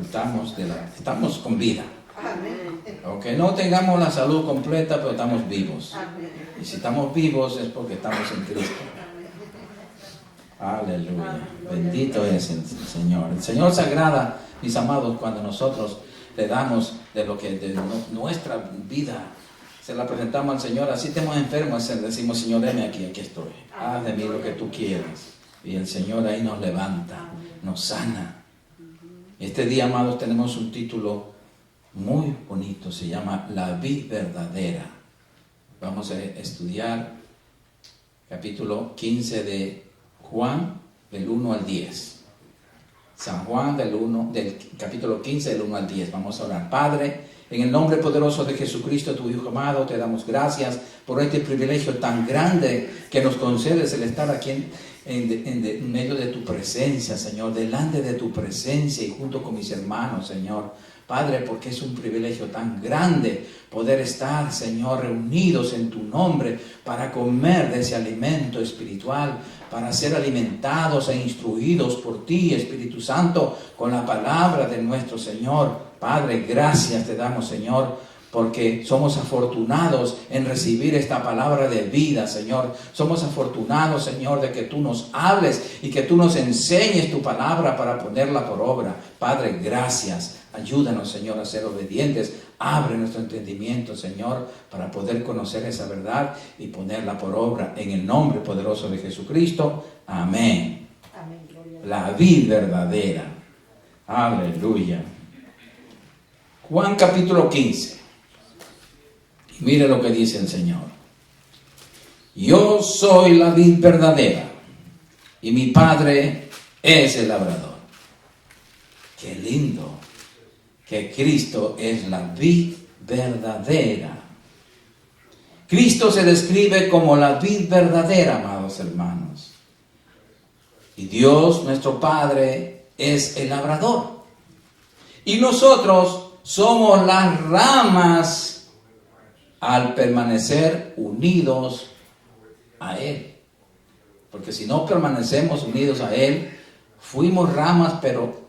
estamos con vida. Amén. Aunque no tengamos la salud completa, pero estamos vivos. Amén. Y si estamos vivos es porque estamos en Cristo. Aleluya. Bendito es el Señor. El Señor se agrada, mis amados, cuando nosotros le damos de lo que de nuestra vida se la presentamos al Señor. Así estemos enfermos, decimos: Señor, deme aquí estoy. Haz de mí lo que tú quieras. Y el Señor ahí nos levanta, nos sana. Este día, amados, tenemos un título muy bonito, se llama La vid verdadera. Vamos a estudiar capítulo 15 de Juan, del 1 al 10. San Juan del capítulo 15, del 1 al 10. Vamos a orar. Padre, en el nombre poderoso de Jesucristo, tu Hijo amado, te damos gracias por este privilegio tan grande que nos concedes el estar aquí en medio de tu presencia, Señor, delante de tu presencia y junto con mis hermanos, Señor. Padre, porque es un privilegio tan grande poder estar, Señor, reunidos en tu nombre para comer de ese alimento espiritual, para ser alimentados e instruidos por ti, Espíritu Santo, con la palabra de nuestro Señor. Padre, gracias te damos, Señor, porque somos afortunados en recibir esta palabra de vida, Señor. Somos afortunados, Señor, de que tú nos hables y que tú nos enseñes tu palabra para ponerla por obra. Padre, gracias. Ayúdanos, Señor, a ser obedientes. Abre nuestro entendimiento, Señor, para poder conocer esa verdad y ponerla por obra. En el nombre poderoso de Jesucristo. Amén. Amén. La vid verdadera. Aleluya. Juan capítulo 15. Mire lo que dice el Señor. Yo soy la vid verdadera y mi Padre es el labrador. Qué lindo que Cristo es la vid verdadera. Cristo se describe como la vid verdadera, amados hermanos. Y Dios, nuestro Padre, es el labrador. Y nosotros somos las ramas al permanecer unidos a Él. Porque si no permanecemos unidos a Él, fuimos ramas, pero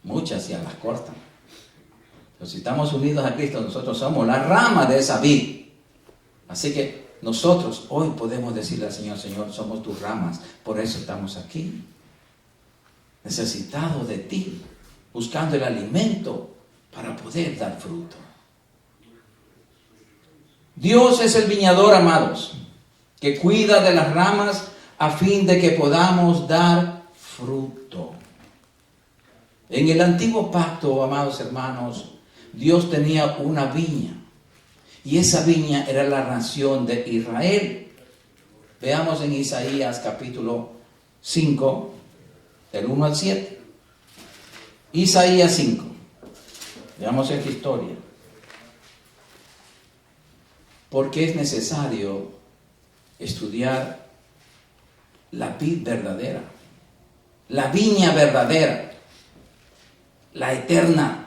muchas ya las cortan. Pero si estamos unidos a Cristo, nosotros somos la rama de esa vid. Así que nosotros hoy podemos decirle al Señor: Señor, somos tus ramas, por eso estamos aquí, necesitados de ti, buscando el alimento para poder dar fruto. Dios es el viñador, amados, que cuida de las ramas a fin de que podamos dar fruto. En el antiguo pacto, amados hermanos, Dios tenía una viña, y esa viña era la nación de Israel. Veamos en Isaías capítulo 5, del 1 al 7. Isaías 5. Veamos esta historia. Porque es necesario estudiar la vid verdadera, la viña verdadera, la eterna.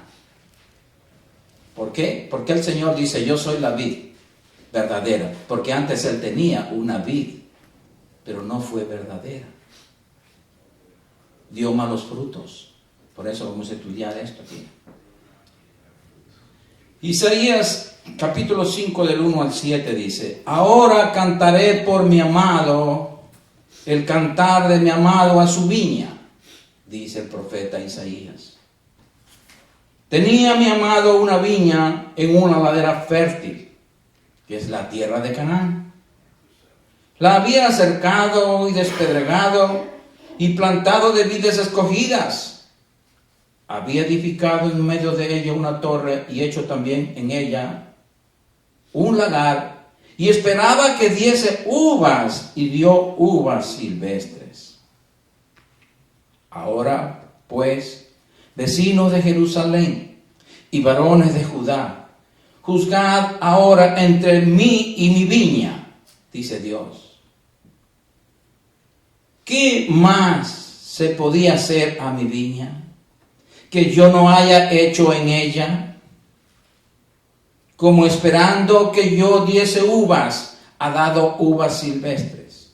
¿Por qué? Porque el Señor dice: yo soy la vid verdadera. Porque antes Él tenía una vid, pero no fue verdadera. Dio malos frutos. Por eso vamos a estudiar esto aquí. Isaías capítulo 5 del 1 al 7 dice: ahora cantaré por mi amado, el cantar de mi amado a su viña, dice el profeta Isaías. Tenía mi amado una viña en una ladera fértil, que es la tierra de Canaán. La había cercado y despedregado y plantado de vides escogidas. Había edificado en medio de ella una torre y hecho también en ella un lagar, y esperaba que diese uvas, y dio uvas silvestres. Ahora, pues, vecinos de Jerusalén y varones de Judá, juzgad ahora entre mí y mi viña, dice Dios. ¿Qué más se podía hacer a mi viña que yo no haya hecho en ella? Como esperando que yo diese uvas, ha dado uvas silvestres.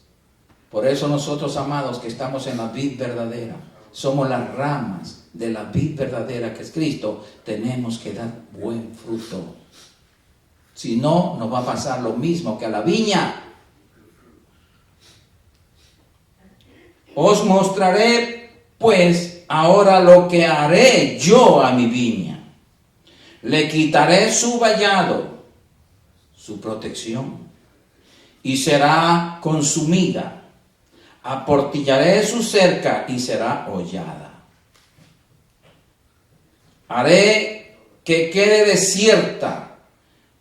Por eso nosotros, amados, que estamos en la vid verdadera, somos las ramas de la vid verdadera que es Cristo, tenemos que dar buen fruto. Si no, nos va a pasar lo mismo que a la viña. Os mostraré, pues, ahora lo que haré yo a mi viña. Le quitaré su vallado, su protección, y será consumida. Aportillaré su cerca y será hollada. Haré que quede desierta,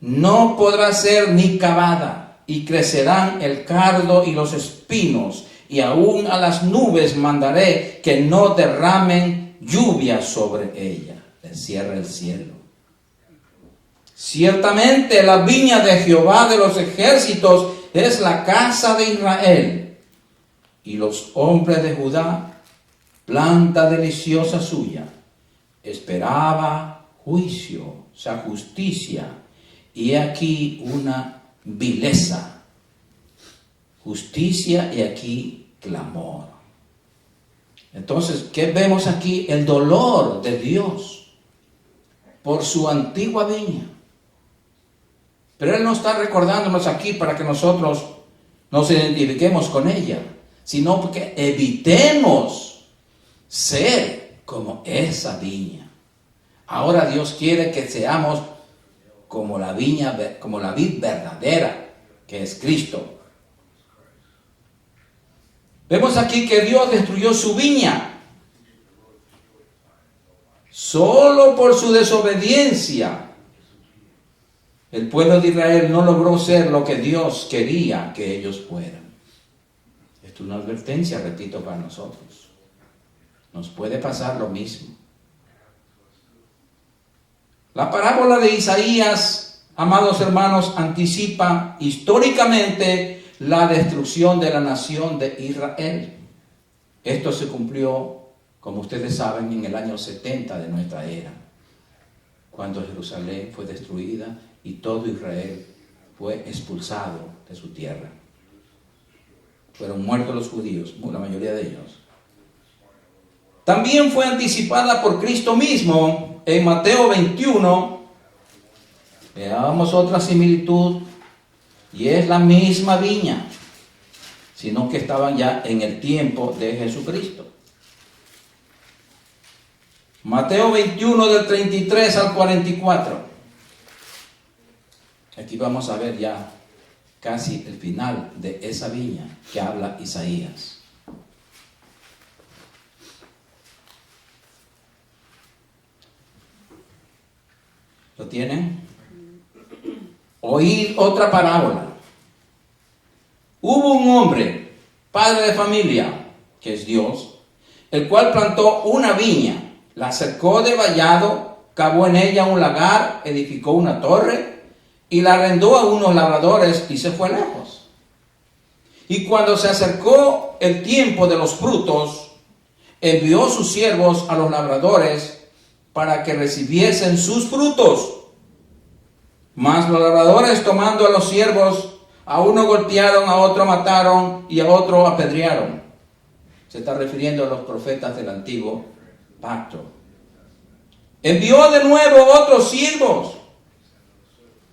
no podrá ser ni cavada, y crecerán el cardo y los espinos, y aún a las nubes mandaré que no derramen lluvia sobre ella. Le cierra el cielo. Ciertamente la viña de Jehová de los ejércitos es la casa de Israel, y los hombres de Judá, planta deliciosa suya. Esperaba juicio, o sea, justicia, y he aquí una vileza. Justicia y aquí clamor. Entonces, ¿qué vemos aquí? El dolor de Dios por su antigua viña. Pero Él no está recordándonos aquí para que nosotros nos identifiquemos con ella, sino porque evitemos ser como esa viña. Ahora Dios quiere que seamos como la viña, como la vid verdadera, que es Cristo. Vemos aquí que Dios destruyó su viña solo por su desobediencia. El pueblo de Israel no logró ser lo que Dios quería que ellos fueran. Esto es una advertencia, repito, para nosotros. Nos puede pasar lo mismo. La parábola de Isaías, amados hermanos, anticipa históricamente la destrucción de la nación de Israel. Esto se cumplió, como ustedes saben, en el año 70 de nuestra era, cuando Jerusalén fue destruida y todo Israel fue expulsado de su tierra. Fueron muertos los judíos, la mayoría de ellos. También fue anticipada por Cristo mismo en Mateo 21. Veamos otra similitud, y es la misma viña, sino que estaban ya en el tiempo de Jesucristo. Mateo 21 del 33 al 44. Aquí vamos a ver ya casi el final de esa viña que habla Isaías. ¿Lo tienen? Oíd otra parábola. Hubo un hombre, padre de familia, que es Dios, el cual plantó una viña, la cercó de vallado, cavó en ella un lagar, edificó una torre y la arrendó a unos labradores y se fue lejos. Y cuando se acercó el tiempo de los frutos, envió sus siervos a los labradores para que recibiesen sus frutos. Mas los labradores, tomando a los siervos, a uno golpearon, a otro mataron y a otro apedrearon. Se está refiriendo a los profetas del antiguo pacto. Envió de nuevo otros siervos,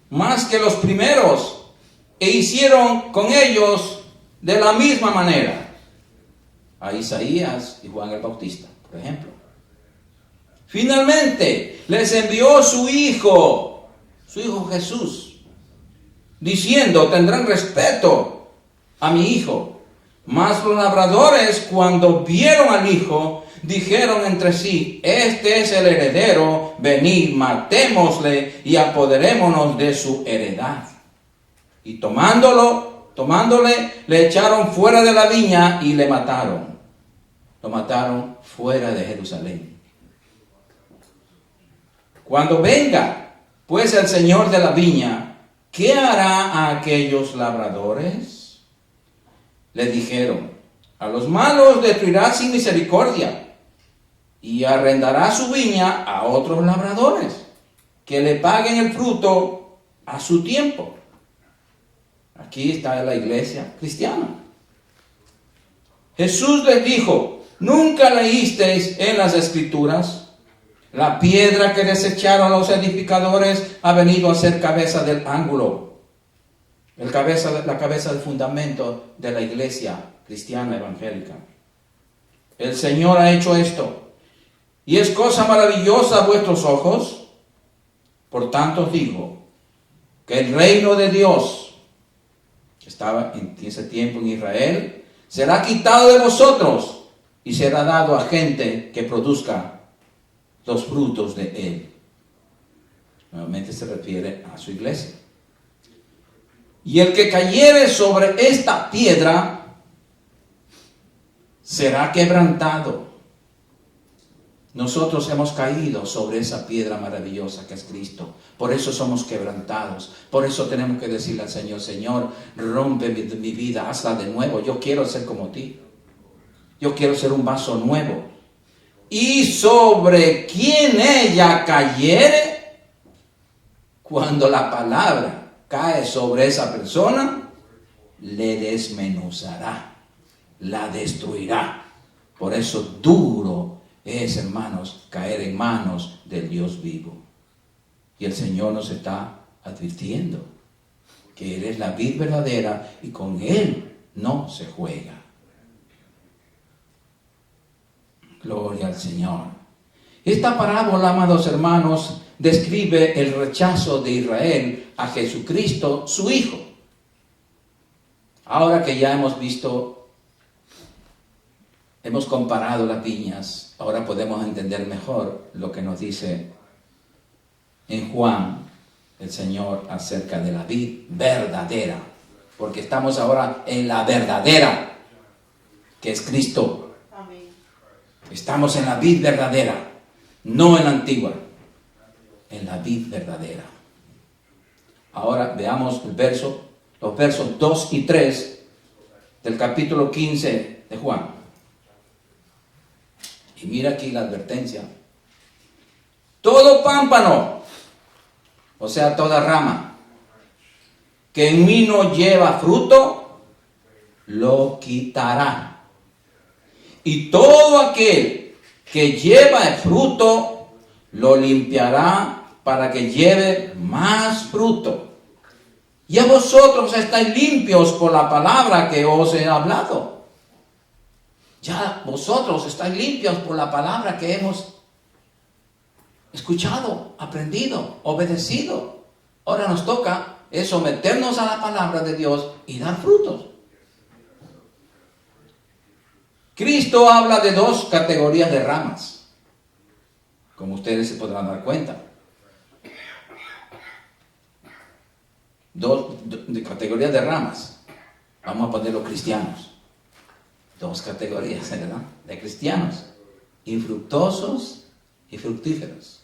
más que los primeros, e hicieron con ellos de la misma manera. A Isaías y Juan el Bautista, por ejemplo. Finalmente les envió su hijo Jesús, diciendo: tendrán respeto a mi hijo. Mas los labradores, cuando vieron al hijo, dijeron entre sí: este es el heredero, venid, matémosle y apoderémonos de su heredad. Y tomándole, le echaron fuera de la viña y le mataron. Lo mataron fuera de Jerusalén. Cuando venga pues el Señor de la viña, ¿qué hará a aquellos labradores? Le dijeron: a los malos destruirá sin misericordia, y arrendará su viña a otros labradores, que le paguen el fruto a su tiempo. Aquí está la iglesia cristiana. Jesús les dijo: ¿Nunca leísteis en las Escrituras? La piedra que desecharon los edificadores ha venido a ser cabeza del ángulo. La cabeza del fundamento de la iglesia cristiana evangélica. El Señor ha hecho esto. Y es cosa maravillosa a vuestros ojos. Por tanto os digo que el reino de Dios, que estaba en ese tiempo en Israel, será quitado de vosotros y será dado a gente que produzca los frutos de él. Nuevamente se refiere a su iglesia. Y el que cayere sobre esta piedra será quebrantado. Nosotros hemos caído sobre esa piedra maravillosa que es Cristo. Por eso somos quebrantados. Por eso tenemos que decirle al Señor: Señor, rompe mi vida, hazla de nuevo. Yo quiero ser como ti. Yo quiero ser un vaso nuevo. Y sobre quien ella cayere, cuando la palabra cae sobre esa persona, le desmenuzará, la destruirá. Por eso duro es, hermanos, caer en manos del Dios vivo. Y el Señor nos está advirtiendo que Él es la vid verdadera y con Él no se juega. Gloria al Señor. Esta parábola, amados hermanos, describe el rechazo de Israel a Jesucristo, su Hijo. Ahora que ya hemos visto, hemos comparado las viñas, ahora podemos entender mejor lo que nos dice en Juan el Señor acerca de la vid verdadera. Porque estamos ahora en la verdadera, que es Cristo. Estamos en la vid verdadera, no en la antigua, en la vid verdadera. Ahora veamos los versos 2 y 3 del capítulo 15 de Juan. Y mira aquí la advertencia. Todo pámpano, o sea, toda rama, que en mí no lleva fruto, lo quitará. Y todo aquel que lleva el fruto, lo limpiará para que lleve más fruto. Y a vosotros estáis limpios por la palabra que os he hablado. Ya vosotros estáis limpios por la palabra que hemos escuchado, aprendido, obedecido. Ahora nos toca someternos a la palabra de Dios y dar frutos. Cristo habla de dos categorías de ramas, como ustedes se podrán dar cuenta. Dos categorías de ramas. Vamos a poner los cristianos. Dos categorías, ¿verdad? De cristianos. Infructuosos y fructíferos.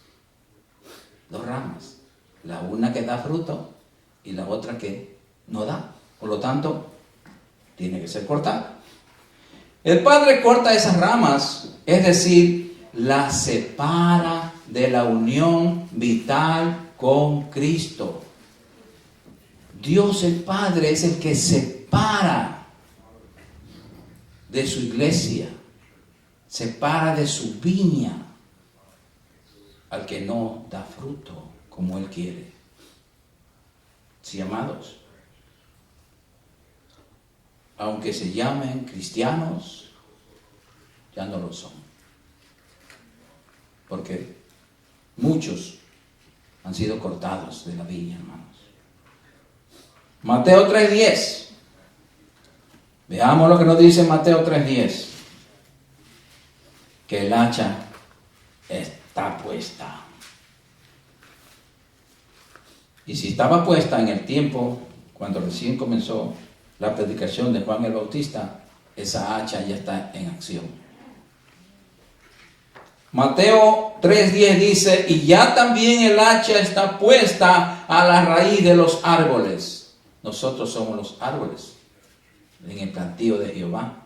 Dos ramas. La una que da fruto y la otra que no da. Por lo tanto, tiene que ser cortada. El Padre corta esas ramas, es decir, las separa de la unión vital con Cristo. Dios el Padre es el que separa de su iglesia, separa de su viña al que no da fruto como Él quiere. Sí, amados. Aunque se llamen cristianos, ya no lo son. Porque muchos han sido cortados de la viña, hermanos. Mateo 3:10. Veamos lo que nos dice Mateo 3:10. Que el hacha está puesta. Y si estaba puesta en el tiempo, cuando recién comenzó la predicación de Juan el Bautista, esa hacha ya está en acción. Mateo 3:10 dice: y ya también el hacha está puesta a la raíz de los árboles. Nosotros somos los árboles en el plantío de Jehová.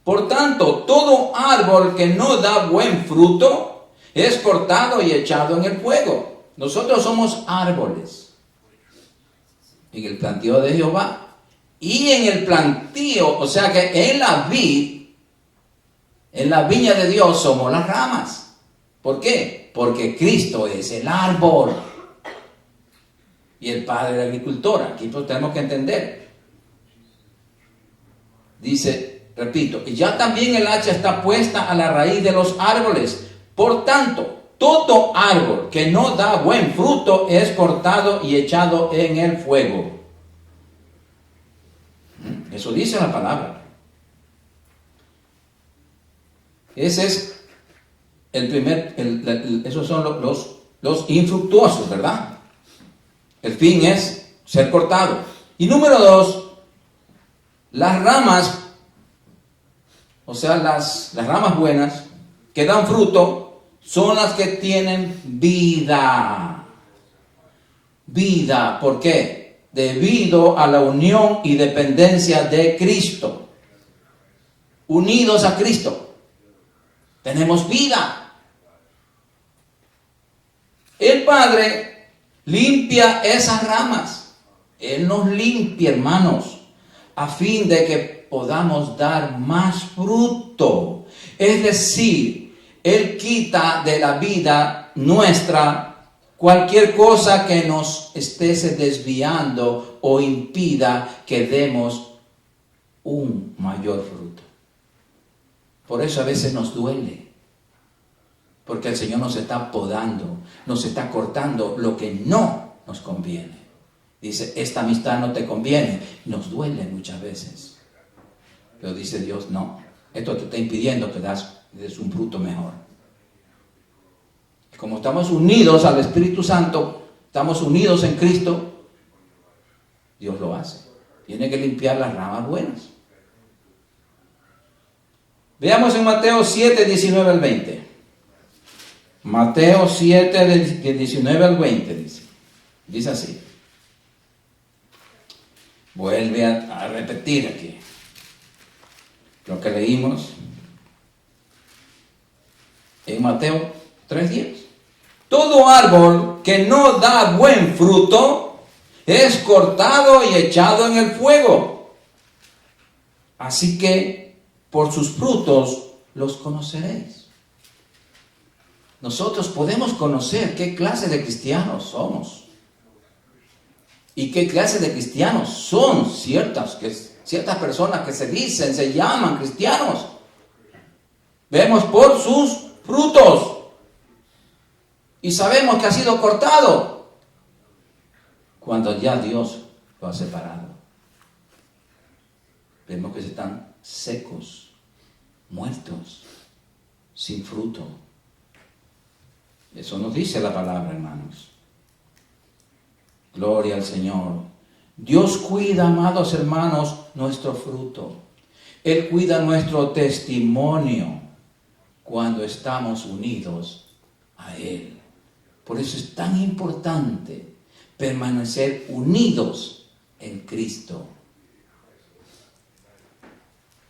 Por tanto, todo árbol que no da buen fruto es cortado y echado en el fuego. Nosotros somos árboles en el plantío de Jehová. Y en el plantío, o sea que en la vid, En la viña de Dios somos las ramas. ¿Por qué? Porque Cristo es el árbol y el Padre el agricultor. Aquí pues tenemos que entender. Dice, repito, y ya también el hacha está puesta a la raíz de los árboles. Por tanto, todo árbol que no da buen fruto es cortado y echado en el fuego. Eso dice la palabra. Ese es el primer, esos son los infructuosos, ¿verdad? El fin es ser cortado. Y número 2, las ramas, o sea, las ramas buenas que dan fruto, son las que tienen vida. Vida, ¿por qué? Debido a la unión y dependencia de Cristo. Unidos a Cristo, tenemos vida. El Padre limpia esas ramas. Él nos limpia, hermanos, a fin de que podamos dar más fruto. Es decir, Él quita de la vida nuestra cualquier cosa que nos esté desviando o impida que demos un mayor fruto. Por eso a veces nos duele, porque el Señor nos está podando, nos está cortando lo que no nos conviene. Dice, esta amistad no te conviene. Nos duele muchas veces. Pero dice Dios, no, esto te está impidiendo que des un fruto mejor. Como estamos unidos al Espíritu Santo, estamos unidos en Cristo, Dios lo hace. Tiene que limpiar las ramas buenas. Veamos en Mateo 7, 19 al 20. Mateo 7, del 19 al 20 dice. Dice así. Vuelve a repetir aquí lo que leímos en Mateo 3:10. Todo árbol que no da buen fruto es cortado y echado en el fuego. Así que por sus frutos los conoceréis. Nosotros podemos conocer qué clase de cristianos somos. Y qué clase de cristianos son ciertas personas que se llaman cristianos. Vemos por sus frutos. Y sabemos que ha sido cortado cuando ya Dios lo ha separado. Vemos que están secos, muertos, sin fruto. Eso nos dice la palabra, hermanos. Gloria al Señor. Dios cuida, amados hermanos, nuestro fruto. Él cuida nuestro testimonio cuando estamos unidos a Él. Por eso es tan importante permanecer unidos en Cristo.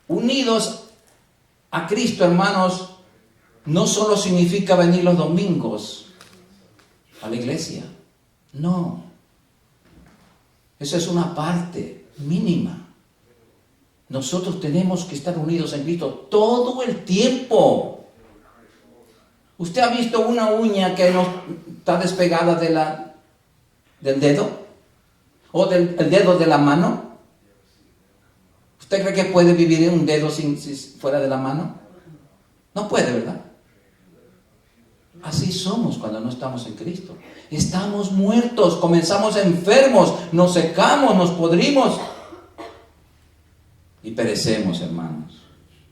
Unidos a Cristo, hermanos, no solo significa venir los domingos a la iglesia. No. Esa es una parte mínima. Nosotros tenemos que estar unidos en Cristo todo el tiempo. ¿Usted ha visto una uña que no está despegada del dedo? ¿O el dedo de la mano? ¿Usted cree que puede vivir un dedo fuera de la mano? No puede, ¿verdad? Así somos cuando no estamos en Cristo. Estamos muertos, comenzamos enfermos, nos secamos, nos podrimos y perecemos, hermanos.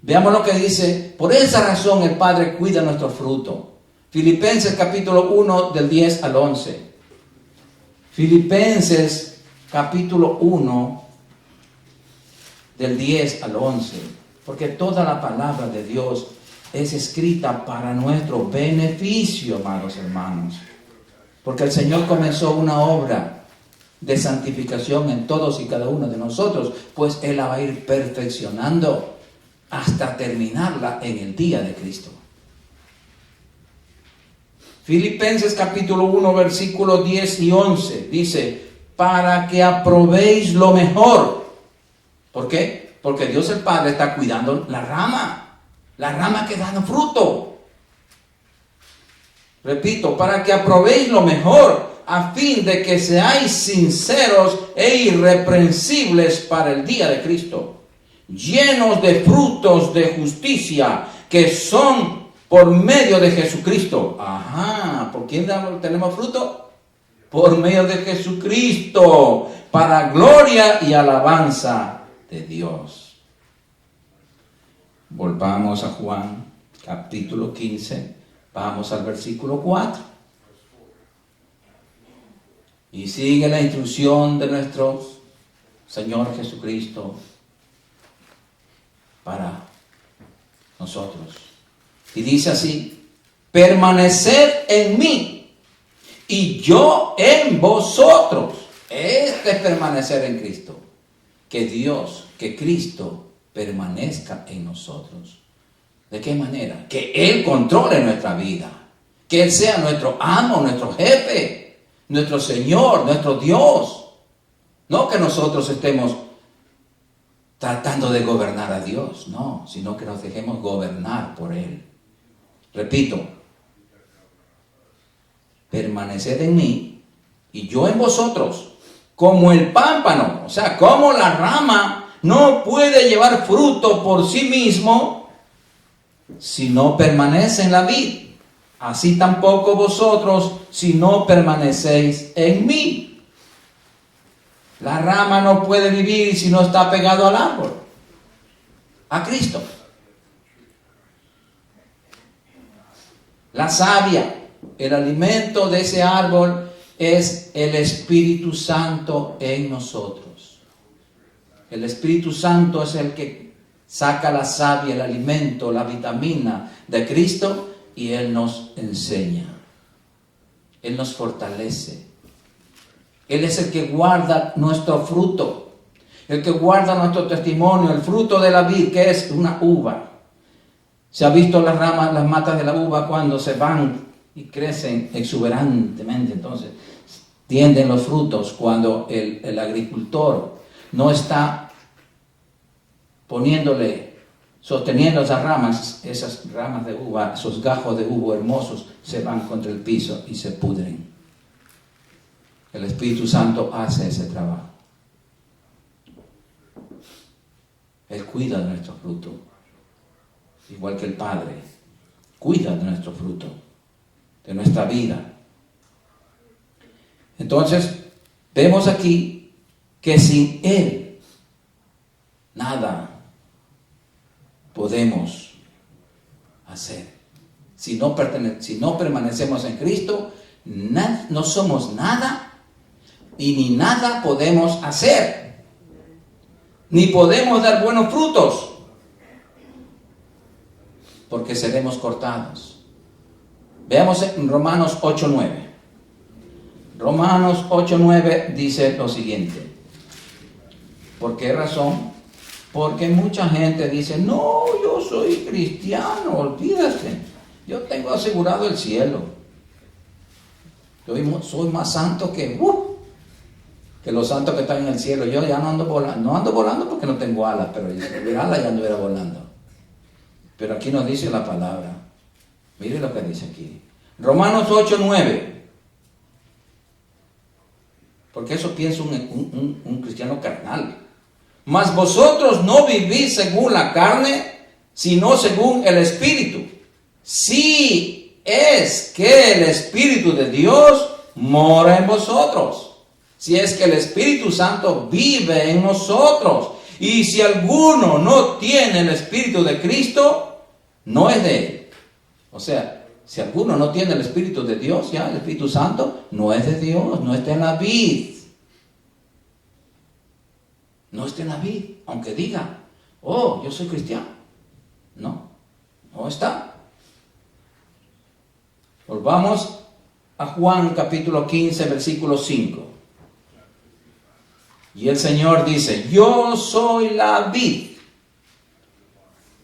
Veamos lo que dice. Por esa razón el Padre cuida nuestro fruto. Filipenses capítulo 1 del 10 al 11. Filipenses capítulo 1 del 10 al 11. Porque toda la palabra de Dios es escrita para nuestro beneficio, amados hermanos. Porque el Señor comenzó una obra de santificación en todos y cada uno de nosotros, pues Él la va a ir perfeccionando hasta terminarla en el día de Cristo. Filipenses capítulo 1 versículos 10 y 11 dice, para que aprobéis lo mejor. ¿Por qué? Porque Dios el Padre está cuidando la rama. Las ramas que dan fruto. Repito, para que aprobéis lo mejor, a fin de que seáis sinceros e irreprensibles para el día de Cristo, llenos de frutos de justicia, que son por medio de Jesucristo. Ajá, ¿por quién tenemos fruto? Por medio de Jesucristo, para gloria y alabanza de Dios. Volvamos a Juan, capítulo 15, vamos al versículo 4. Y sigue la instrucción de nuestro Señor Jesucristo para nosotros. Y dice así: permaneced en mí y yo en vosotros. Este es permanecer en Cristo. Que Dios, que Cristo permanezca en nosotros. ¿De qué manera? Que Él controle nuestra vida. Que Él sea nuestro amo, nuestro jefe, nuestro Señor, nuestro Dios. No que nosotros estemos tratando de gobernar a Dios, no, sino que nos dejemos gobernar por Él. Repito, permaneced en mí y yo en vosotros, como el pámpano, o sea, como la rama no puede llevar fruto por sí mismo si no permanece en la vid. Así tampoco vosotros si no permanecéis en mí. La rama no puede vivir si no está pegado al árbol, a Cristo. La savia, el alimento de ese árbol, es el Espíritu Santo en nosotros. El Espíritu Santo es el que saca la savia, el alimento, la vitamina de Cristo, y Él nos enseña. Él nos fortalece. Él es el que guarda nuestro fruto, el que guarda nuestro testimonio, el fruto de la vid, que es una uva. Se ha visto las ramas, las matas de la uva cuando se van y crecen exuberantemente, entonces tienden los frutos cuando el agricultor no está sosteniendo esas ramas de uva, esos gajos de uva hermosos, se van contra el piso y se pudren. El Espíritu Santo hace ese trabajo. Él cuida de nuestro fruto, igual que el Padre cuida de nuestro fruto, de nuestra vida. Entonces, vemos aquí que sin Él nada podemos hacer. Si no permanecemos en Cristo, no somos nada y ni nada podemos hacer. Ni podemos dar buenos frutos, porque seremos cortados. Veamos en Romanos 8:9. Romanos 8:9 dice lo siguiente. ¿Por qué razón? Porque mucha gente dice: no, yo soy cristiano, olvídate, yo tengo asegurado el cielo. Yo soy más santo que los santos que están en el cielo. Yo ya no ando volando porque no tengo alas, pero si tuviera alas ya anduviera volando. Pero aquí nos dice la palabra. Mire lo que dice aquí. Romanos 8:9. Porque eso piensa un cristiano carnal. Mas vosotros no vivís según la carne, sino según el Espíritu. Si es que el Espíritu de Dios mora en vosotros. Si es que el Espíritu Santo vive en nosotros. Y si alguno no tiene el Espíritu de Cristo, no es de Él. O sea, si alguno no tiene el Espíritu de Dios, ya el Espíritu Santo no es de Dios, no está en la vid. No está en la vid, aunque diga: oh, yo soy cristiano. No está. Volvamos a Juan capítulo 15, versículo 5. Y el Señor dice: yo soy la vid,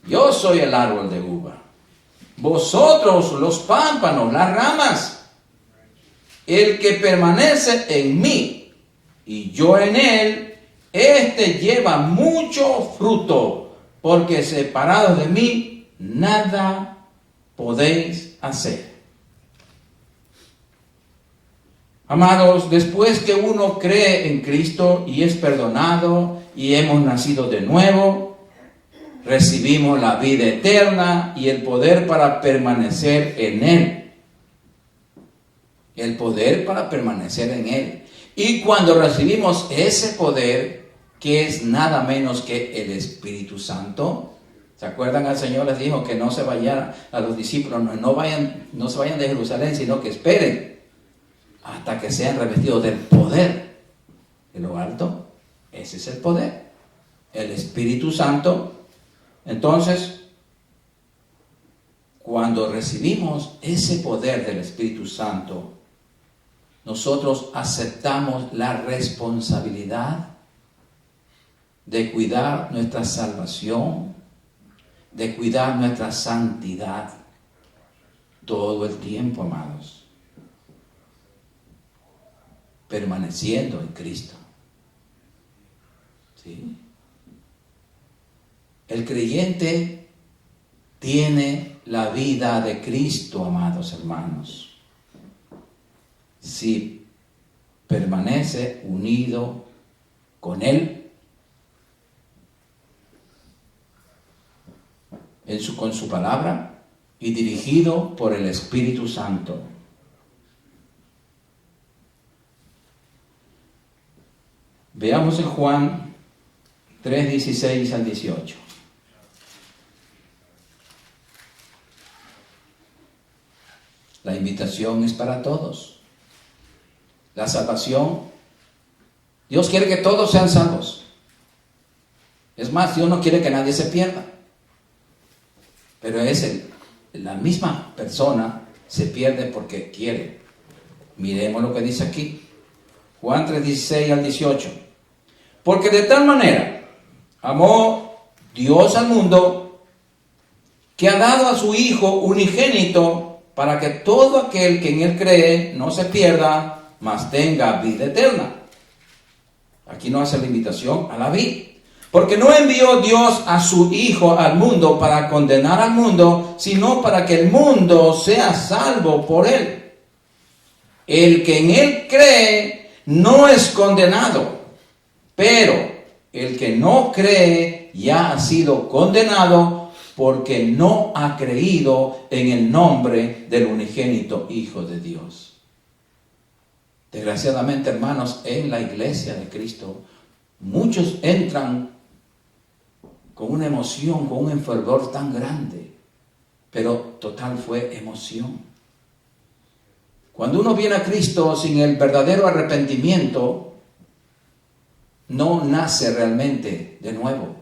yo soy el árbol de uva, vosotros los pámpanos, las ramas. El que permanece en mí y yo en él, este lleva mucho fruto, porque separados de mí nada podéis hacer. Amados, después que uno cree en Cristo y es perdonado y hemos nacido de nuevo, recibimos la vida eterna y el poder para permanecer en Él. El poder para permanecer en Él. Y cuando recibimos ese poder, que es nada menos que el Espíritu Santo, ¿se acuerdan? El Señor les dijo que no se vayan a los discípulos, no se vayan de Jerusalén, sino que esperen hasta que sean revestidos del poder de lo alto. Ese es el poder, el Espíritu Santo. Entonces, cuando recibimos ese poder del Espíritu Santo, nosotros aceptamos la responsabilidad de cuidar nuestra salvación, de cuidar nuestra santidad todo el tiempo, amados, permaneciendo en Cristo. ¿Sí? El creyente tiene la vida de Cristo, amados hermanos, si permanece unido con Él, con su palabra y dirigido por el Espíritu Santo. Veamos en Juan 3:16 al 18. La invitación es para todos. La salvación, Dios quiere que todos sean salvos. Es más, Dios no quiere que nadie se pierda. Pero la misma persona se pierde porque quiere. Miremos lo que dice aquí. Juan 3:16 al 18. Porque de tal manera amó Dios al mundo, que ha dado a su Hijo unigénito, para que todo aquel que en Él cree no se pierda, mas tenga vida eterna. Aquí no hace la invitación a la vida. Porque no envió Dios a su Hijo al mundo para condenar al mundo, sino para que el mundo sea salvo por Él. El que en Él cree no es condenado, pero el que no cree ya ha sido condenado porque no ha creído en el nombre del unigénito Hijo de Dios. Desgraciadamente, hermanos, en la iglesia de Cristo, muchos entran con una emoción, con un fervor tan grande, pero total fue emoción. Cuando uno viene a Cristo sin el verdadero arrepentimiento, no nace realmente de nuevo.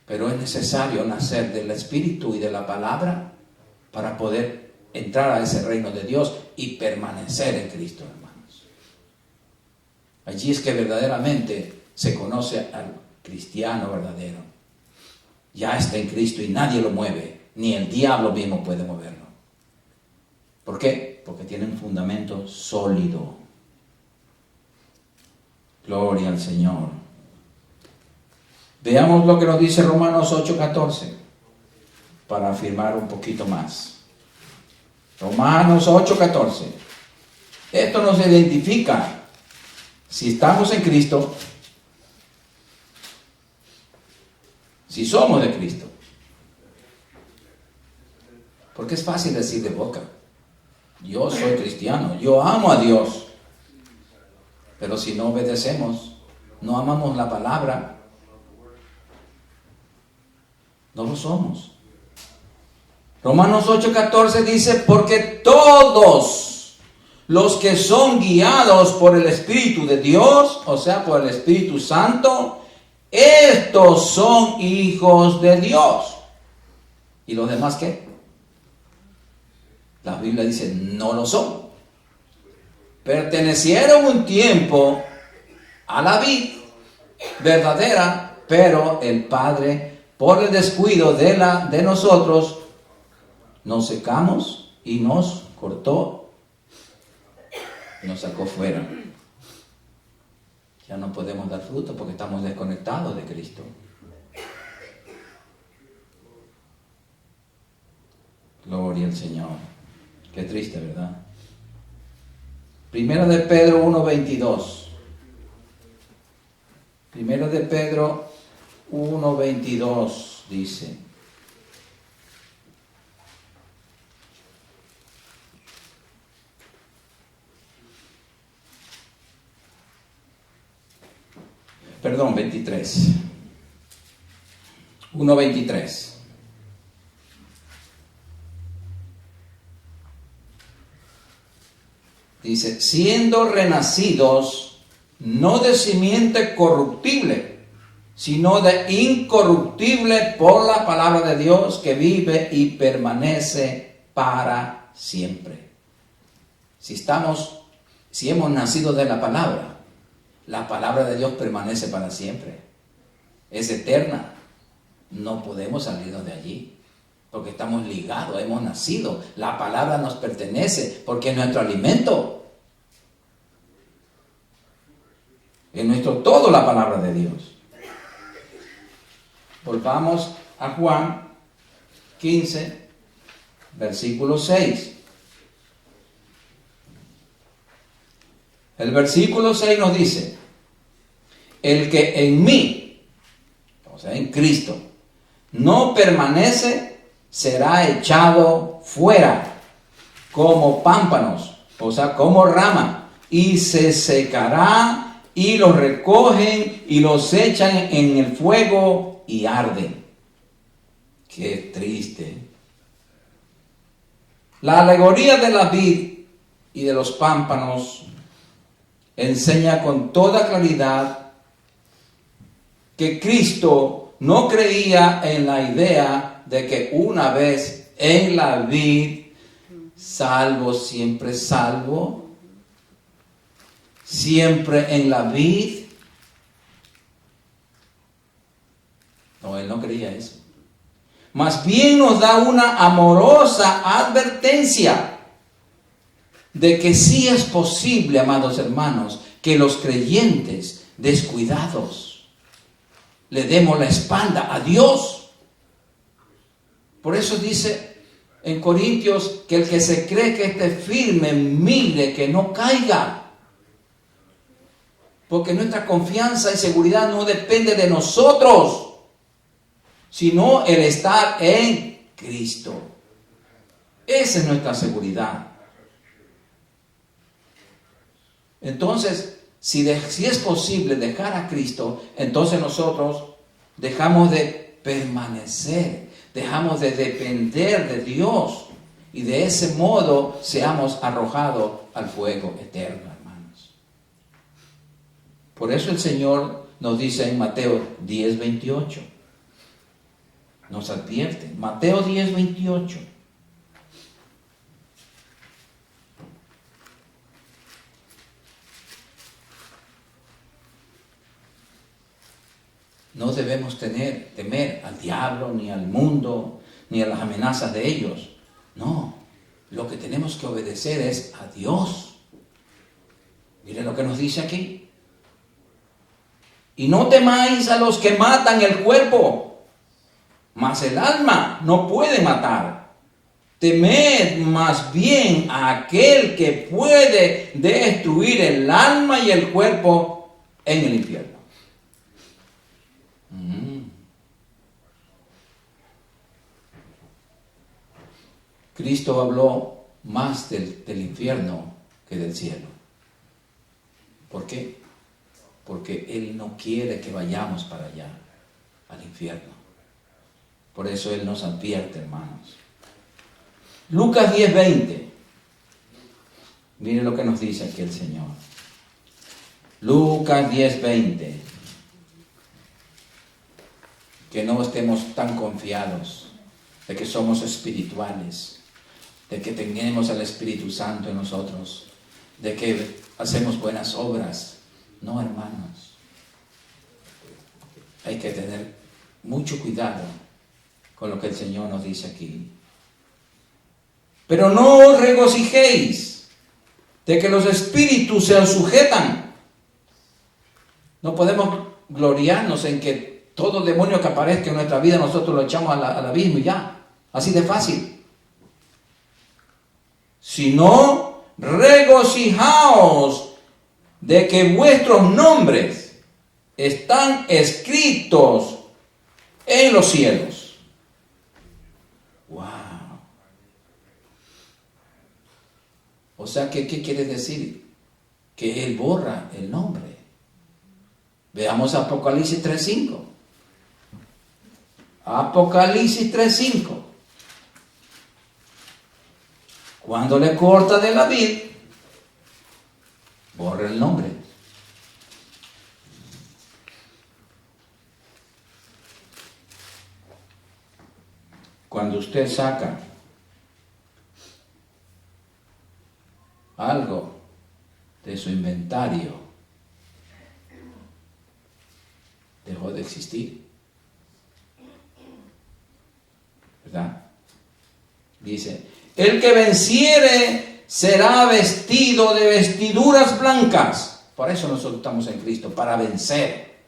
Pero es necesario nacer del Espíritu y de la palabra para poder entrar a ese reino de Dios y permanecer en Cristo, hermanos. Allí es que verdaderamente se conoce al cristiano verdadero. Ya está en Cristo y nadie lo mueve, ni el diablo mismo puede moverlo. ¿Por qué? Porque tiene un fundamento sólido. Gloria al Señor. Veamos lo que nos dice Romanos 8:14 para afirmar un poquito más. Romanos 8:14. Esto nos identifica si estamos en Cristo, si somos de Cristo. Porque es fácil decir de boca: yo soy cristiano, yo amo a Dios. Pero si no obedecemos, no amamos la palabra, no lo somos. Romanos 8:14 dice: porque todos los que son guiados por el Espíritu de Dios, o sea, por el Espíritu Santo, estos son hijos de Dios. ¿Y los demás qué? La Biblia dice: no lo son. Pertenecieron un tiempo a la vid verdadera, pero el Padre, por el descuido de nosotros, nos secamos y nos cortó y nos sacó fuera. Ya no podemos dar fruto porque estamos desconectados de Cristo. Gloria al Señor. Qué triste, ¿verdad? Primera de Pedro 1:22. Primera de Pedro 1:22 dice: perdón, 23. 1:23. Dice, siendo renacidos, no de simiente corruptible, sino de incorruptible por la palabra de Dios que vive y permanece para siempre. Si hemos nacido de la palabra de Dios permanece para siempre. Es eterna. No podemos salirnos de allí. Porque estamos ligados, hemos nacido. La palabra nos pertenece porque es nuestro alimento. Es nuestro todo la palabra de Dios. Volvamos a Juan 15, versículo 6. El versículo 6 nos dice: el que en mí, o sea, en Cristo, no permanece, será echado fuera como pámpanos, o sea, como rama, y se secará, y los recogen y los echan en el fuego y arden. Qué triste. La alegoría de la vid y de los pámpanos enseña con toda claridad que Cristo no creía en la idea de que una vez en la vid, salvo siempre salvo, siempre en la vid. No, él no creía eso. Más bien nos da una amorosa advertencia de que sí es posible, amados hermanos, que los creyentes descuidados le demos la espalda a Dios. Por eso dice en Corintios que el que se cree que esté firme, mire que no caiga. Porque nuestra confianza y seguridad no depende de nosotros, sino el estar en Cristo. Esa es nuestra seguridad. Entonces, si es posible dejar a Cristo, entonces nosotros dejamos de permanecer, dejamos de depender de Dios, y de ese modo seamos arrojados al fuego eterno, hermanos. Por eso el Señor nos dice en Mateo 10:28, nos advierte, Mateo 10:28. No debemos temer al diablo, ni al mundo, ni a las amenazas de ellos. No, lo que tenemos que obedecer es a Dios. Miren lo que nos dice aquí. Y no temáis a los que matan el cuerpo, mas el alma no puede matar. Temed más bien a aquel que puede destruir el alma y el cuerpo en el infierno. Cristo habló más del infierno que del cielo. ¿Por qué? Porque Él no quiere que vayamos para allá, al infierno. Por eso Él nos advierte, hermanos. Lucas 10:20. Miren lo que nos dice aquí el Señor. Lucas 10:20. Que no estemos tan confiados de que somos espirituales, de que tenemos al Espíritu Santo en nosotros, de que hacemos buenas obras. No, hermanos. Hay que tener mucho cuidado con lo que el Señor nos dice aquí. Pero no os regocijéis de que los espíritus se os sujetan. No podemos gloriarnos en que todo demonio que aparezca en nuestra vida nosotros lo echamos al abismo y ya. Así de fácil. sino regocijaos de que vuestros nombres están escritos en los cielos. Wow. O sea, ¿qué quiere decir? Que Él borra el nombre. Veamos Apocalipsis 3:5. Apocalipsis 3:5. Cuando le corta de la vid, borra el nombre. Cuando usted saca algo de su inventario, dejó de existir. ¿Verdad? Dice, el que venciere será vestido de vestiduras blancas. Por eso nosotros estamos en Cristo, para vencer.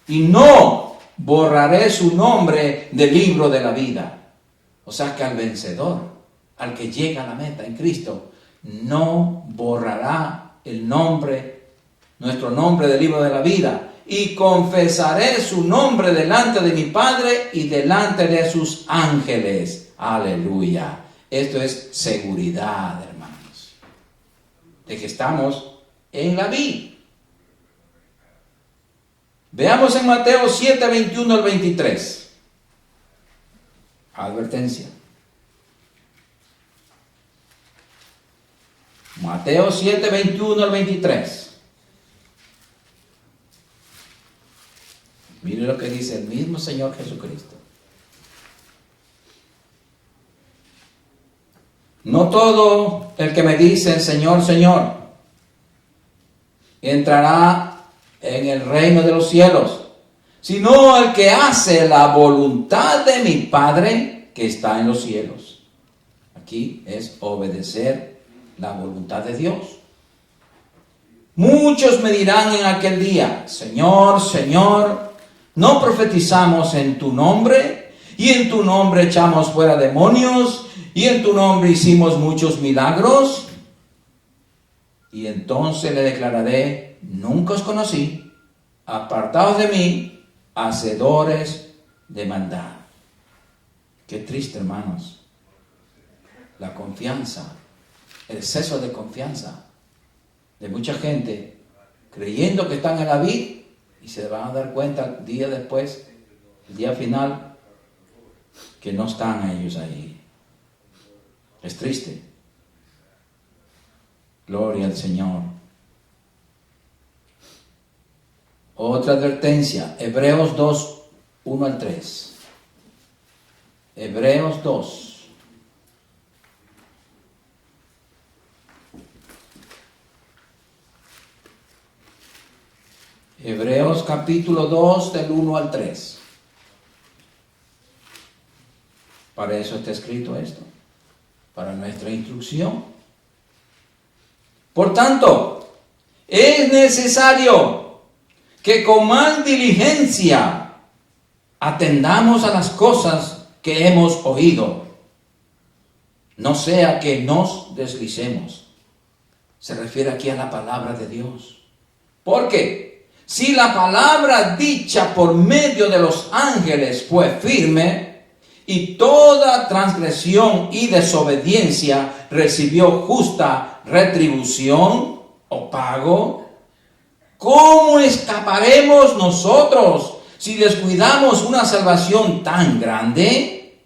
Y no borraré su nombre del libro de la vida. O sea que al vencedor, al que llega a la meta en Cristo, no borrará el nombre, nuestro nombre del libro de la vida. Y confesaré su nombre delante de mi Padre y delante de sus ángeles. Aleluya. Esto es seguridad, hermanos, de que estamos en la vid. Veamos en Mateo 7, 21 al 23. Advertencia. Mateo 7, 21 al 23. Mire lo que dice el mismo Señor Jesucristo. No todo el que me dice Señor, Señor, entrará en el reino de los cielos, sino el que hace la voluntad de mi Padre que está en los cielos. Aquí es obedecer la voluntad de Dios. Muchos me dirán en aquel día, Señor, Señor, ¿no profetizamos en tu nombre? Y en tu nombre echamos fuera demonios, y en tu nombre hicimos muchos milagros. Y entonces le declararé, nunca os conocí, apartaos de mí, hacedores de maldad. Qué triste, hermanos, la confianza, el exceso de confianza de mucha gente, creyendo que están en la vid, y se van a dar cuenta el día después, el día final, que no están ellos ahí. Es triste. Gloria al Señor. Otra advertencia, Hebreos 2, 1 al 3. Hebreos 2. Hebreos capítulo 2 del 1 al 3. Para eso está escrito esto, para nuestra instrucción. Por tanto, es necesario que con más diligencia atendamos a las cosas que hemos oído, no sea que nos deslicemos. Se refiere aquí a la palabra de Dios. Porque si la palabra dicha por medio de los ángeles fue firme, y toda transgresión y desobediencia recibió justa retribución o pago, ¿cómo escaparemos nosotros si descuidamos una salvación tan grande,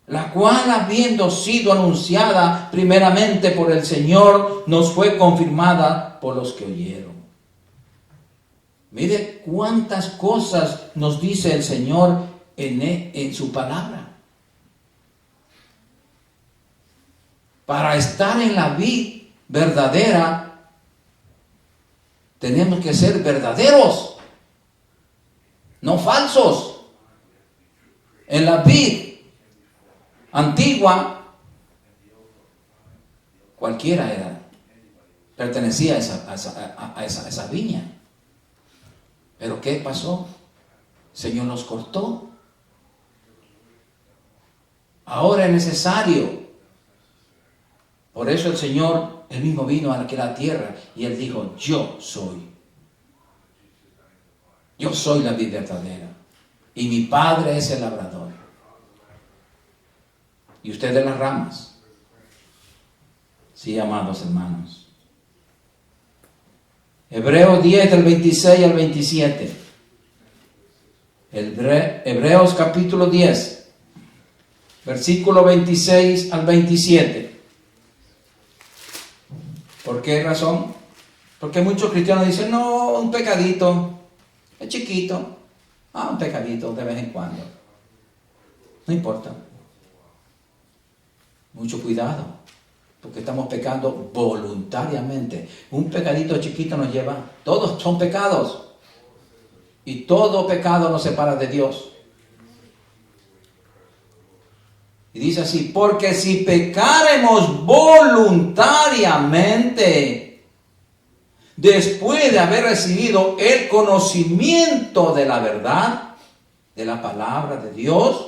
la cual, habiendo sido anunciada primeramente por el Señor, nos fue confirmada por los que oyeron? Mire cuántas cosas nos dice el Señor en su palabra. Para estar en la vid verdadera, tenemos que ser verdaderos, no falsos. En la vid antigua, cualquiera pertenecía a esa viña. Pero ¿qué pasó? El Señor los cortó. Ahora es necesario Por eso el Señor, Él mismo vino a la tierra y Él dijo, yo soy. Yo soy la vid verdadera y mi Padre es el labrador. Y ustedes las ramas. Sí, amados hermanos. Hebreos 10 del 26 al 27. Hebreos capítulo 10, versículo 26 al 27. ¿Por qué razón? Porque muchos cristianos dicen, no, un pecadito, es chiquito. Un pecadito de vez en cuando. No importa. Mucho cuidado, porque estamos pecando voluntariamente. Un pecadito chiquito nos lleva, todos son pecados. Y todo pecado nos separa de Dios. Y dice así, porque si pecáremos voluntariamente, después de haber recibido el conocimiento de la verdad, de la palabra de Dios,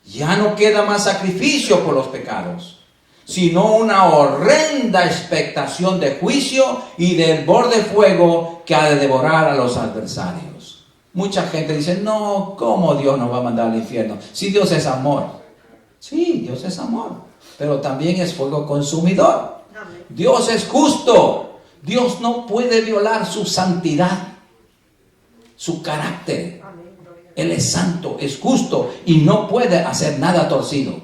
ya no queda más sacrificio por los pecados, sino una horrenda expectación de juicio y del borde de fuego que ha de devorar a los adversarios. Mucha gente dice, no, ¿cómo Dios nos va a mandar al infierno? Si Dios es amor. Sí, Dios es amor, pero también es fuego consumidor. Dios es justo. Dios no puede violar su santidad, su carácter. Él es santo, es justo y no puede hacer nada torcido.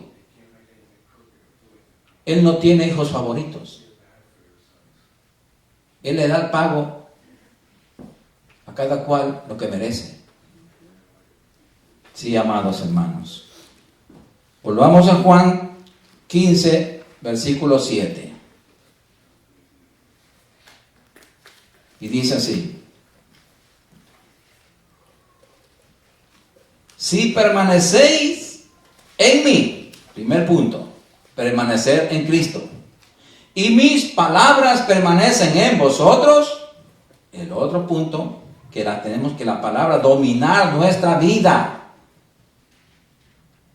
Él no tiene hijos favoritos. Él le da el pago a cada cual lo que merece. Sí, amados hermanos. Volvamos a Juan 15, versículo 7. Y dice así. Si permanecéis en mí, primer punto, permanecer en Cristo, y mis palabras permanecen en vosotros, el otro punto, que tenemos que la palabra dominar nuestra vida.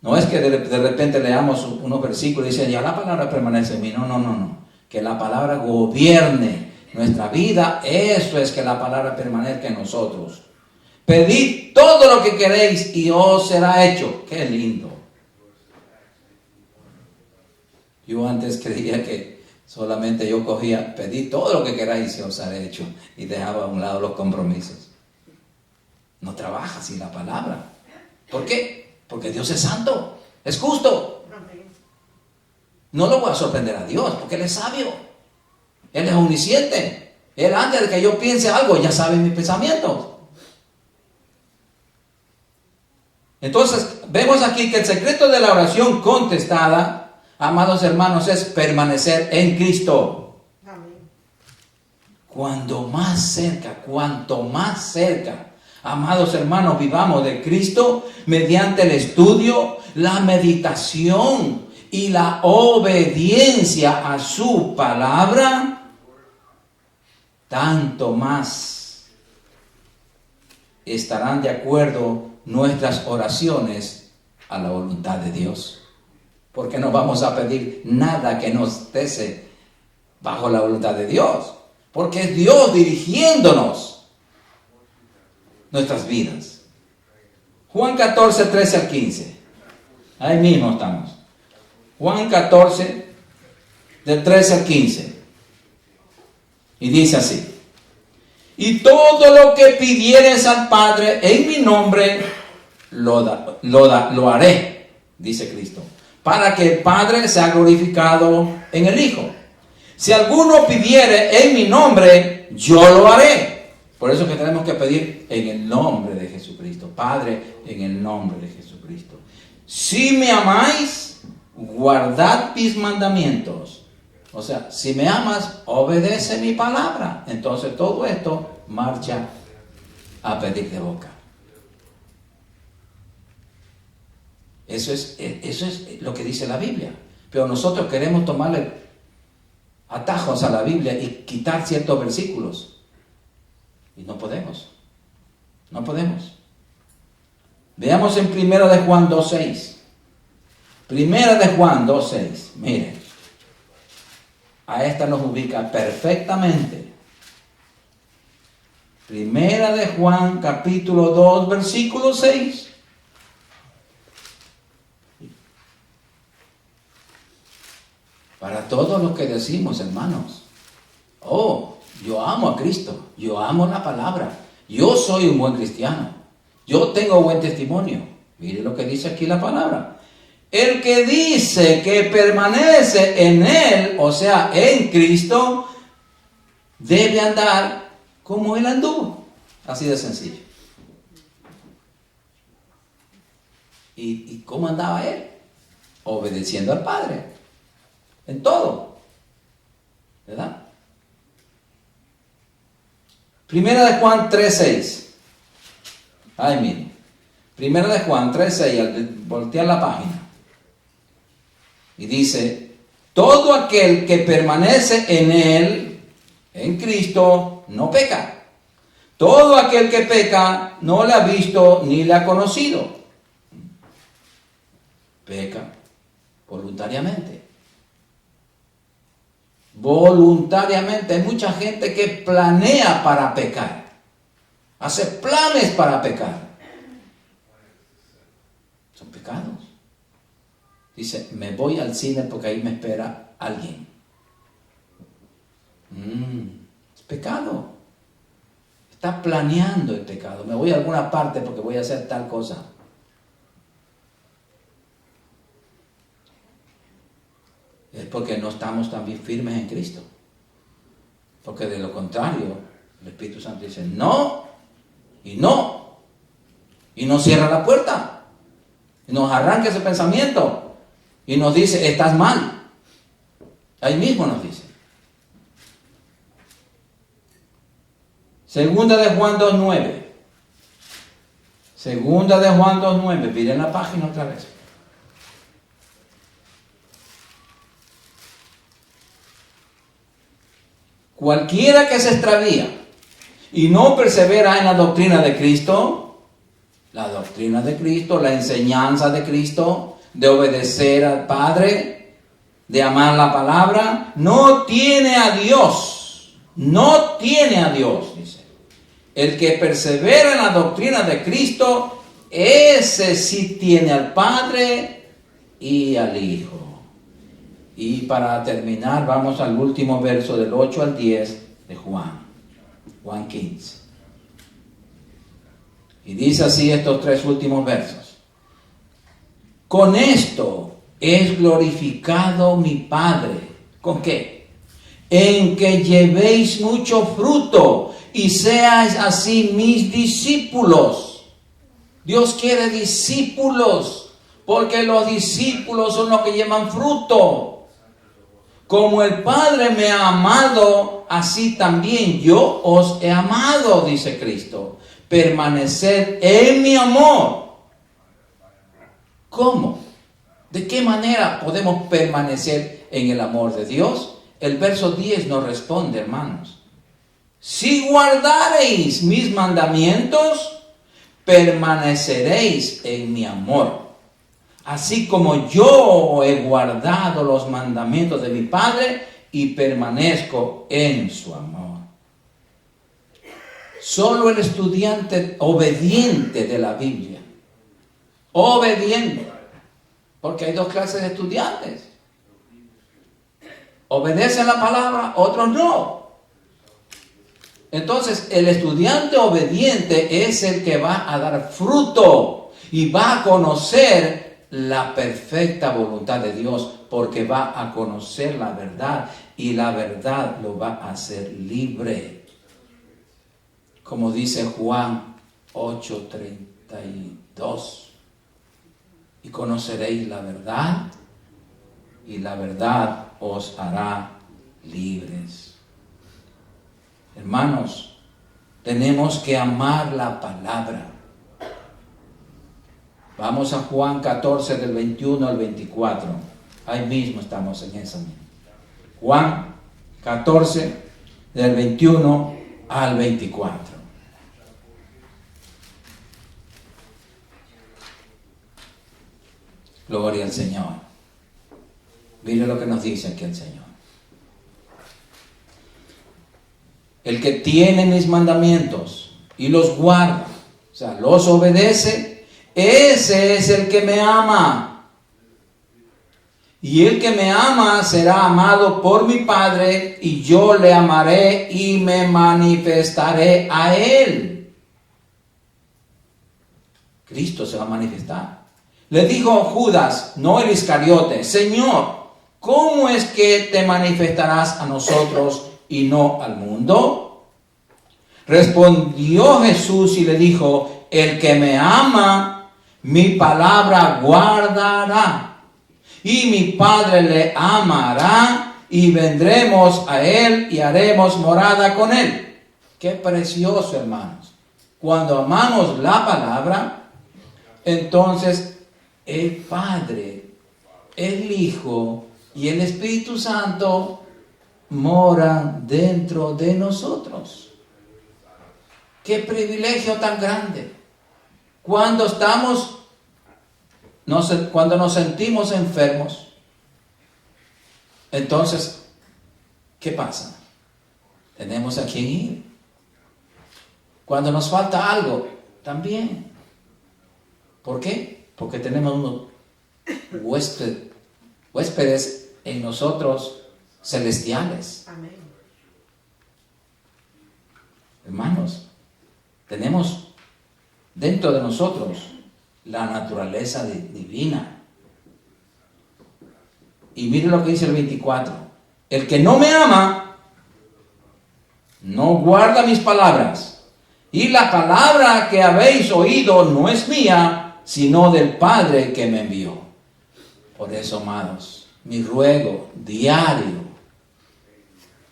No es que de repente leamos unos versículos y dicen, ya la palabra permanece en mí. No. Que la palabra gobierne nuestra vida, eso es que la palabra permanezca en nosotros. Pedid todo lo que queréis y os será hecho. Qué lindo. Yo antes creía que solamente yo cogía, pedid todo lo que queráis y os será hecho, y dejaba a un lado los compromisos. No trabaja sin la palabra. ¿Por qué? Porque Dios es santo, es justo. No lo voy a sorprender a Dios, porque Él es sabio. Él es omnisciente. Él, antes de que yo piense algo, ya sabe mis pensamientos. Entonces, vemos aquí que el secreto de la oración contestada, amados hermanos, es permanecer en Cristo. Cuanto más cerca, amados hermanos, vivamos de Cristo mediante el estudio, la meditación y la obediencia a su palabra, tanto más estarán de acuerdo nuestras oraciones a la voluntad de Dios. Porque no vamos a pedir nada que nos esté bajo la voluntad de Dios. Porque es Dios dirigiéndonos nuestras vidas. Juan 14, 13 al 15. Ahí mismo estamos. Juan 14, del 13 al 15. Y dice así. Y todo lo que pidieres al Padre en mi nombre, lo haré, dice Cristo, para que el Padre sea glorificado en el Hijo. Si alguno pidiere en mi nombre, yo lo haré. Por eso que tenemos que pedir en el nombre de Jesucristo. Padre, en el nombre de Jesucristo. Si me amáis, guardad mis mandamientos. O sea, si me amas, obedece mi palabra. Entonces todo esto marcha a pedir de boca. Eso es lo que dice la Biblia. Pero nosotros queremos tomarle atajos a la Biblia y quitar ciertos versículos. Y no podemos. No podemos. Veamos en 1 de Juan 2.6. 1 de Juan 2.6. Miren. a esta nos ubica perfectamente. Primera de Juan, capítulo 2, versículo 6. Para todos los que decimos, hermanos, oh, yo amo a Cristo, yo amo la palabra, yo soy un buen cristiano, yo tengo buen testimonio. Mire lo que dice aquí la palabra. El que dice que permanece en Él, o sea, en Cristo, debe andar como Él anduvo. Así de sencillo. ¿Y cómo andaba Él? Obedeciendo al Padre. En todo. ¿Verdad? Primera de Juan 3:6. Ay, mire. Primera de Juan 3:6, al voltear la página. Y dice, todo aquel que permanece en Él, en Cristo, no peca. Todo aquel que peca no le ha visto ni le ha conocido. Peca voluntariamente. Voluntariamente. Hay mucha gente que planea para pecar. Hace planes para pecar. Son pecados. Dice, me voy al cine porque ahí me espera alguien. Es pecado. Está planeando el pecado. Me voy a alguna parte porque voy a hacer tal cosa. Es porque no estamos también firmes en Cristo. Porque de lo contrario, el Espíritu Santo dice no y no. Y nos cierra la puerta. Y nos arranca ese pensamiento. Y nos dice, estás mal. Ahí mismo nos dice. Segunda de Juan 2:9. Segunda de Juan 2:9. Miren la página otra vez. Cualquiera que se extravía y no persevera en la doctrina de Cristo, la enseñanza de Cristo, de obedecer al Padre, de amar la palabra, no tiene a Dios. No tiene a Dios, dice. El que persevera en la doctrina de Cristo, ese sí tiene al Padre y al Hijo. Y para terminar, vamos al último verso del 8 al 10 de Juan 15. Y dice así estos tres últimos versos. Con esto es glorificado mi Padre. ¿Con qué? En que llevéis mucho fruto y seáis así mis discípulos. Dios quiere discípulos, porque los discípulos son los que llevan fruto. Como el Padre me ha amado, así también yo os he amado, dice Cristo. Permaneced en mi amor. ¿Cómo? ¿De qué manera podemos permanecer en el amor de Dios? El verso 10 nos responde, hermanos. Si guardareis mis mandamientos, permaneceréis en mi amor. Así como yo he guardado los mandamientos de mi Padre y permanezco en su amor. Solo el estudiante obediente de la Biblia, obediente, porque hay dos clases de estudiantes. Obedecen la palabra, otros no. Entonces, el estudiante obediente es el que va a dar fruto y va a conocer la perfecta voluntad de Dios, porque va a conocer la verdad y la verdad lo va a hacer libre. Como dice Juan 8:32. Y conoceréis la verdad y la verdad os hará libres. Hermanos, tenemos que amar la palabra. Vamos a Juan 14 del 21 al 24. Ahí mismo estamos en esa misma. Juan 14 del 21 al 24. Gloria al Señor. Mire lo que nos dice aquí el Señor. el que tiene mis mandamientos y los guarda, o sea, los obedece, ese es el que me ama. Y el que me ama será amado por mi Padre, y yo le amaré y me manifestaré a él. Cristo se va a manifestar. Le dijo Judas, no el Iscariote, Señor, ¿cómo es que te manifestarás a nosotros y no al mundo? Respondió Jesús y le dijo, el que me ama, mi palabra guardará. Y mi Padre le amará y vendremos a él y haremos morada con él. Qué precioso, hermanos. Cuando amamos la palabra, entonces el Padre, el Hijo y el Espíritu Santo moran dentro de nosotros. Qué privilegio tan grande. Cuando nos sentimos enfermos, entonces, ¿qué pasa? Tenemos a quien ir. Cuando nos falta algo, también. ¿Por qué? Porque tenemos unos huéspedes en nosotros celestiales. Amén. Hermanos, tenemos dentro de nosotros la naturaleza divina. Y miren lo que dice el 24. El que no me ama, no guarda mis palabras. Y la palabra que habéis oído no es mía, sino del Padre que me envió. Por eso, amados, mi ruego diario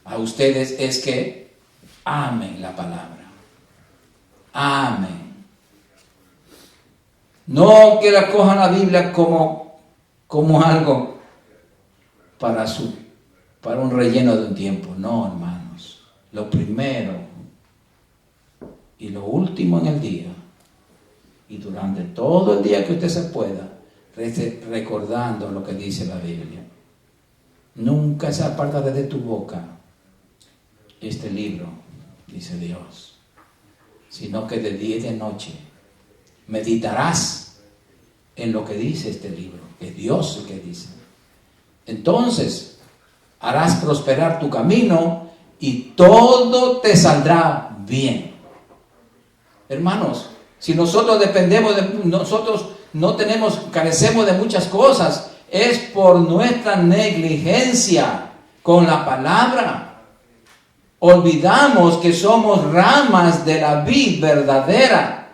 a ustedes es que amen la palabra. Amen. No que la cojan la Biblia como algo para un relleno de un tiempo. No, hermanos. Lo primero y lo último en el día, y durante todo el día que usted se pueda, recordando lo que dice la Biblia. Nunca se aparta de tu boca este libro, dice Dios, sino que de día y de noche meditarás en lo que dice este libro, que es Dios el que dice. Entonces harás prosperar tu camino y todo te saldrá bien. Hermanos, si nosotros carecemos de muchas cosas, es por nuestra negligencia con la palabra. Olvidamos que somos ramas de la vid verdadera.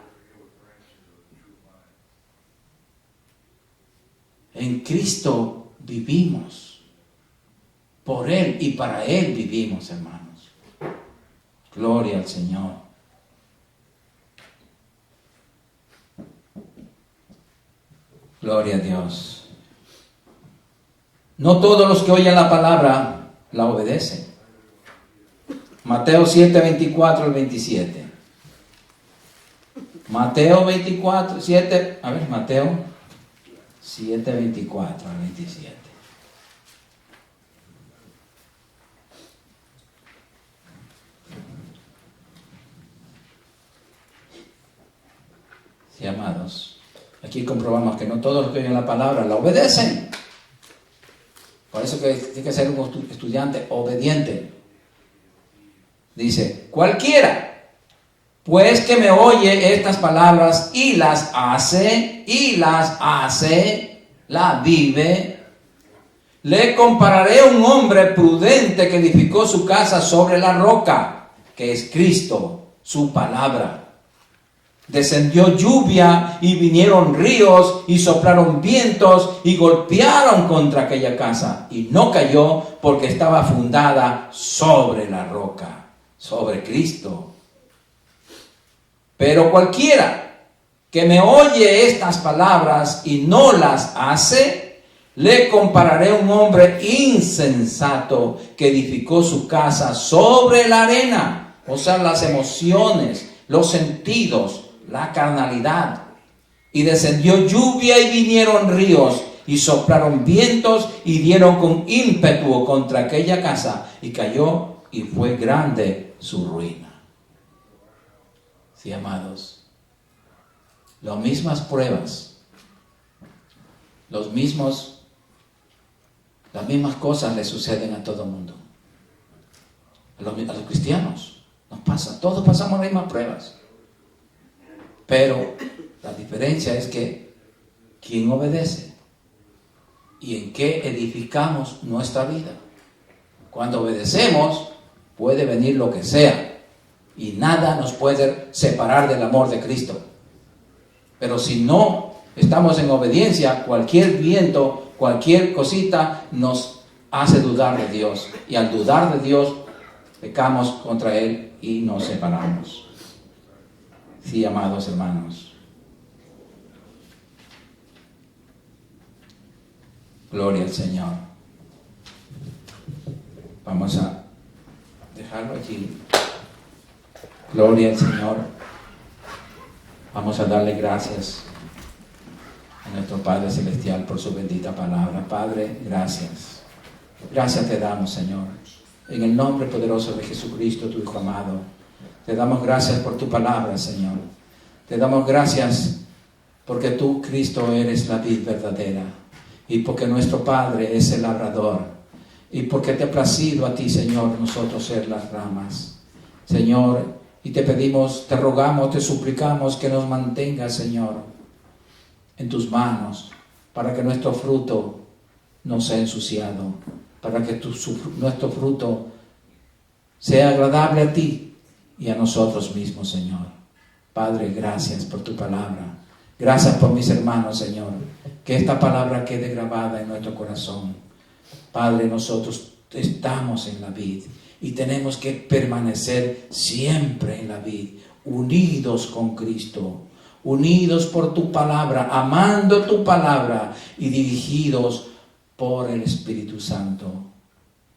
En Cristo vivimos. Por Él y para Él vivimos, hermanos. Gloria al Señor. Gloria a Dios. No todos los que oyen la palabra la obedecen. Mateo 7, 24 al 27. Mateo 24, 7, a ver, Mateo 7, 24 al 27. Sí, amados. Aquí comprobamos que no todos los que oyen la palabra la obedecen. Por eso que tiene que ser un estudiante obediente. Dice, cualquiera, pues que me oye estas palabras y las hace, la vive, le compararé a un hombre prudente que edificó su casa sobre la roca, que es Cristo, su palabra. Descendió lluvia y vinieron ríos y soplaron vientos y golpearon contra aquella casa y no cayó porque estaba fundada sobre la roca, sobre Cristo. Pero cualquiera que me oye estas palabras y no las hace, le compararé a un hombre insensato que edificó su casa sobre la arena, o sea, las emociones, los sentidos, la carnalidad. Y descendió lluvia y vinieron ríos y soplaron vientos y dieron con ímpetu contra aquella casa y cayó y fue grande su ruina. Sí, amados, las mismas pruebas, las mismas cosas le suceden a todo el mundo. A los cristianos nos pasa, todos pasamos las mismas pruebas. Pero la diferencia es que ¿quién obedece? ¿Y en qué edificamos nuestra vida? Cuando obedecemos, puede venir lo que sea, y nada nos puede separar del amor de Cristo. Pero si no estamos en obediencia, cualquier viento, cualquier cosita nos hace dudar de Dios. Y al dudar de Dios, pecamos contra Él y nos separamos. Sí, amados hermanos. Gloria al Señor. Vamos a dejarlo allí. Gloria al Señor. Vamos a darle gracias a nuestro Padre Celestial por su bendita palabra. Padre, gracias. Gracias te damos, Señor. En el nombre poderoso de Jesucristo, tu Hijo amado. Te damos gracias por tu palabra, Señor. Te damos gracias porque tú, Cristo, eres la vid verdadera. Y porque nuestro Padre es el labrador. Y porque te ha placido a ti, Señor, nosotros ser las ramas. Señor, y te pedimos, te rogamos, te suplicamos que nos mantengas, Señor, en tus manos, para que nuestro fruto no sea ensuciado, para que nuestro fruto sea agradable a ti y a nosotros mismos, Señor. Padre, gracias por tu palabra. Gracias por mis hermanos, Señor. Que esta palabra quede grabada en nuestro corazón. Padre, nosotros estamos en la vid y tenemos que permanecer siempre en la vid, unidos con Cristo, unidos por tu palabra, amando tu palabra y dirigidos por el Espíritu Santo.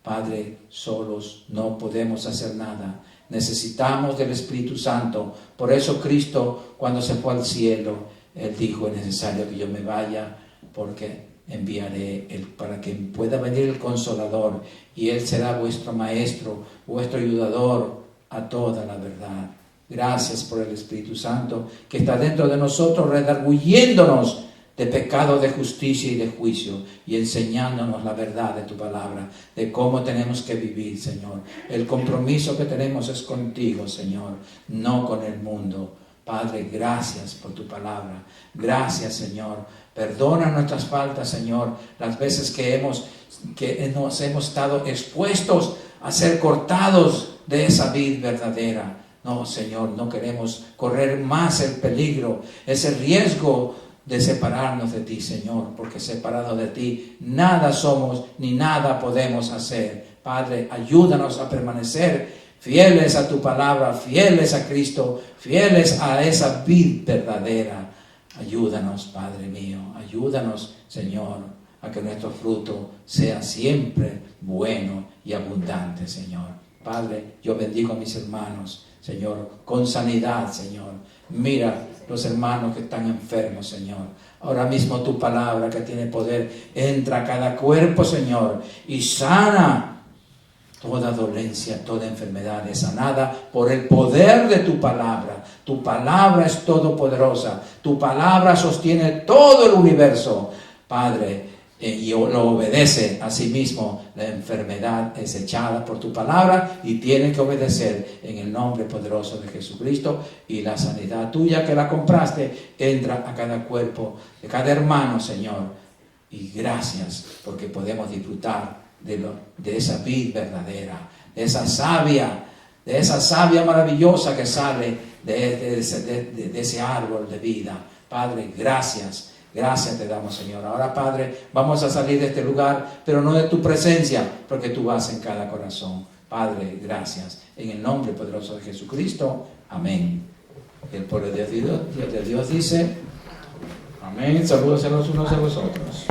Padre, solos no podemos hacer nada. Necesitamos del Espíritu Santo. Por eso Cristo, cuando se fue al cielo, Él dijo, es necesario que yo me vaya, porque enviaré para que pueda venir el Consolador, y Él será vuestro Maestro, vuestro ayudador a toda la verdad. Gracias por el Espíritu Santo que está dentro de nosotros, redarguyéndonos de pecado, de justicia y de juicio, y enseñándonos la verdad de tu palabra, de cómo tenemos que vivir, Señor. El compromiso que tenemos es contigo, Señor, no con el mundo. Padre, gracias por tu palabra. Gracias, Señor. Perdona nuestras faltas, Señor, las veces que nos hemos estado expuestos a ser cortados de esa vid verdadera. No, Señor, no queremos correr más el peligro, ese riesgo de separarnos de ti, Señor, porque separados de ti nada somos ni nada podemos hacer. Padre, ayúdanos a permanecer fieles a tu palabra, fieles a Cristo, fieles a esa vid verdadera. Ayúdanos, Padre mío, ayúdanos, Señor, a que nuestro fruto sea siempre bueno y abundante, Señor. Padre, yo bendigo a mis hermanos, Señor, con sanidad, Señor. Mira los hermanos que están enfermos, Señor. Ahora mismo tu palabra que tiene poder entra a cada cuerpo, Señor, y sana toda dolencia, toda enfermedad es sanada por el poder de tu palabra. Tu palabra es todopoderosa. Tu palabra sostiene todo el universo. Padre, y lo obedece a sí mismo. La enfermedad es echada por tu palabra y tiene que obedecer en el nombre poderoso de Jesucristo. Y la sanidad tuya que la compraste entra a cada cuerpo de cada hermano, Señor. Y gracias porque podemos disfrutar de esa vid verdadera, de esa savia maravillosa que sale de ese árbol de vida. Padre, gracias te damos, Señor. Ahora, Padre, vamos a salir de este lugar, pero no de tu presencia, porque tú vas en cada corazón. Padre, gracias. En el nombre poderoso de Jesucristo, amén. El pueblo de Dios dice, amén. Saludos a los unos a los otros.